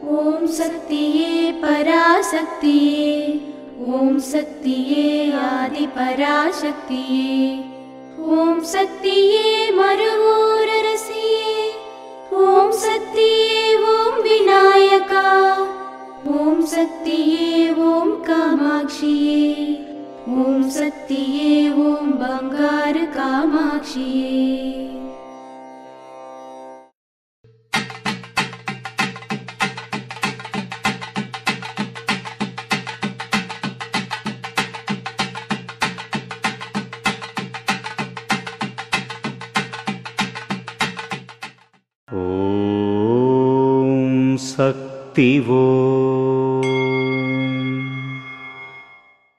ओम शक्तिये पराशक्तिये, ओम शक्तिये आदि पराशक्तिये, ओम शक्तिये मरुवोररसिये, ओम शक्तिये ओम विनायका, ओम शक्तिये ओम कामाक्षिये, ओम शक्तिये ओम बंगार कामाक्षिये। ओम शक्तिवो।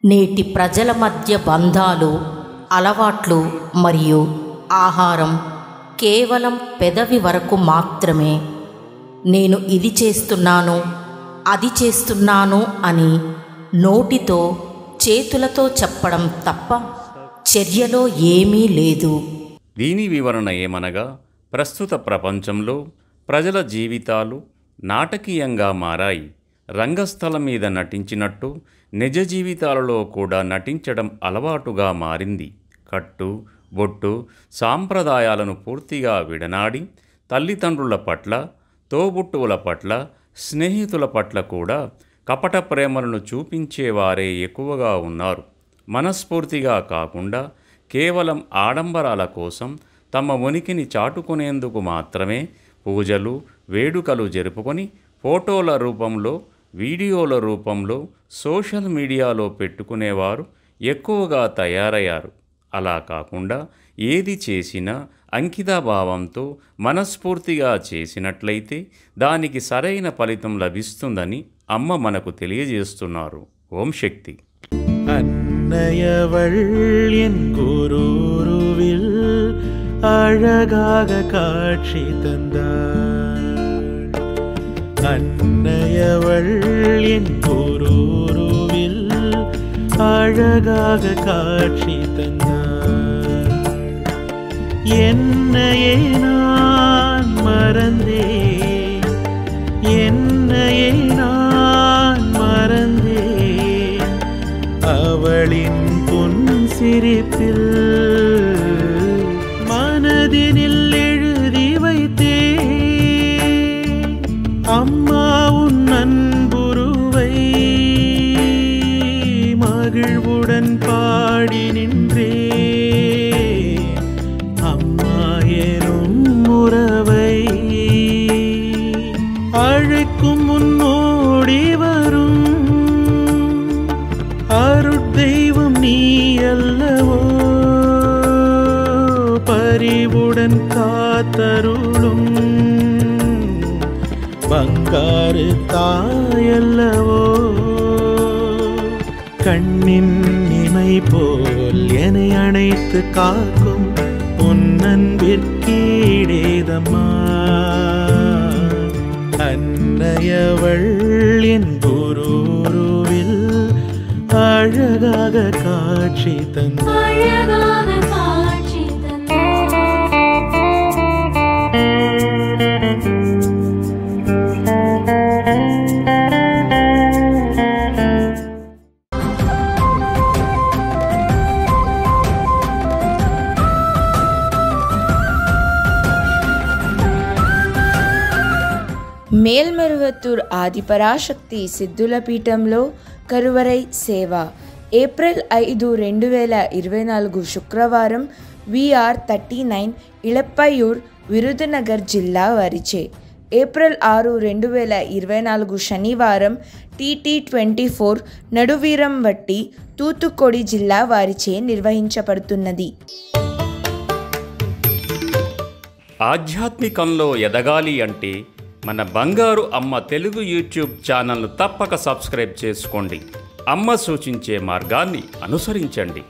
నేటి ప్రజల మధ్య బంధాలు, అలవాట్లు మరియు ఆహారం కేవలం పెదవి వరకు మాత్రమే. నేను ఇది చేస్తున్నాను, అది చేస్తున్నాను అని నోటితో చేతులతో చెప్పడం తప్ప చర్యలో ఏమీ లేదు. దీని వివరణ ఏమనగా, ప్రస్తుత ప్రపంచంలో ప్రజల జీవితాలు నాటకీయంగా మారాయి. రంగస్థలం మీద నటించినట్టు నిజ జీవితాలలో కూడా నటించడం అలవాటుగా మారింది. కట్టు బొట్టు సాంప్రదాయాలను పూర్తిగా విడనాడి తల్లిదండ్రుల పట్ల, తోబుట్టువుల పట్ల, స్నేహితుల పట్ల కూడా కపట ప్రేమలను చూపించేవారే ఎక్కువగా ఉన్నారు. మనస్ఫూర్తిగా కాకుండా కేవలం ఆడంబరాల కోసం తమ ఉనికిని చాటుకునేందుకు మాత్రమే పూజలు, వేడుకలు జరుపుకొని ఫోటోల రూపంలో, వీడియోల రూపంలో సోషల్ మీడియాలో పెట్టుకునేవారు ఎక్కువగా తయారయ్యారు. అలా కాకుండా ఏది చేసినా అంకితభావంతో మనస్ఫూర్తిగా చేసినట్లయితే దానికి సరైన ఫలితం లభిస్తుందని అమ్మ మనకు తెలియజేస్తున్నారు. ఓం శక్తి. அன்னையவள் என் குருருவில் அழகாக காட்சி தந்தாள். அன்னையவள் என் குருருவில் அழகாக காட்சி தந்தாள். என்னையே நான் மறந்தேன், என்னையே நான் மறந்தேன், அவளின் புன்சிரிப்பில் மனதினில் எழுதி வைத்தேன். அம்மா உன் அன்புருவை மகிழ்வுடன் பாடி நின்றேன். அம்மா எனும் உறவை அழைக்கும் முன்னோடி வரும் அருட்தெய்வம் நீ அல்லவோ, பரிவுடன் காத்தருளும் பங்காரு தாயல்லவோ. கண்ணின் இமை போல் என்னை அணைத்து காக்கும் உன் அன்பிற்கீடேதம்மா. அன்னையவள் என் குருருவில் அழகாக காட்சி தந்தாள். మేల్మరువత్తూర్ ఆదిపరాశక్తి సిద్ధుల పీఠంలో కరువరై సేవ ఏప్రిల్ 5, 2024 శుక్రవారం విఆర్ 39 ఇళప్పయూర్ విరుదునగర్ జిల్లా వారిచే. ఏప్రిల్ 6, 2024 శనివారం TT24 నడువీరంవట్టి తూతుకొడి జిల్లా వారిచే నిర్వహించబడుతున్నది. ఆధ్యాత్మికంలో ఎదగాలి అంటే మన బంగారు అమ్మ తెలుగు యూట్యూబ్ ఛానల్ను తప్పక సబ్స్క్రైబ్ చేసుకోండి. అమ్మ సూచించే మార్గాన్ని అనుసరించండి.